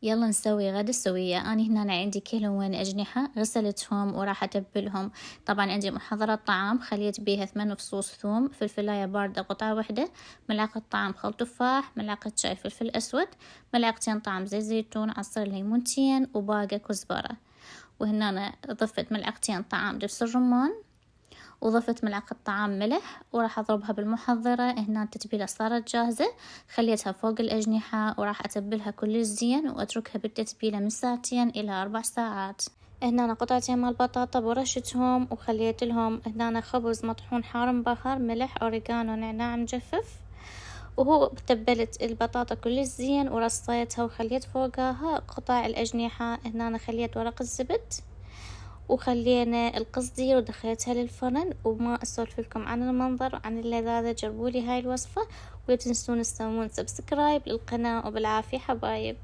يلا نسوي غدا السوية. أنا هنا عندي كيلوين أجنحة غسلتهم وراح أتبلهم. طبعا عندي محضرة طعام خليت بيها 8 فصوص ثوم، فلفلاية باردة قطعة واحدة، ملعقة طعام خل تفاح، ملعقة شاي فلفل أسود، ملعقتين طعام زيت زيتون، عصير ليمونتين، وباقة كزبرة. وهنا أنا ضفت ملعقتين طعام دبس الرمان، وضفت ملعقة طعام ملح، وراح أضربها بالمحضرة. هنا التتبيلة صارت جاهزة، خليتها فوق الأجنحة وراح أتبلها كل زين وأتركها بالتتبيلة من 2 إلى 4 ساعات. هنا أنا قطعتين مال بطاطا ورشتهم، وخليت لهم هنا خبز مطحون حار مبهر، ملح، أوريجانو، نعناع مجفف. وهو تبلت البطاطا كل زين ورصيتها وخليت فوقها قطع الأجنحة. هنا أنا خليت ورق الزبد وخلينا القصدير ودخلتها للفرن. وما أسولف لكم عن المنظر وعن اللذاذة، جربولي هاي الوصفة ولا تنسون تسوون سبسكرايب للقناة، وبالعافية حبايب.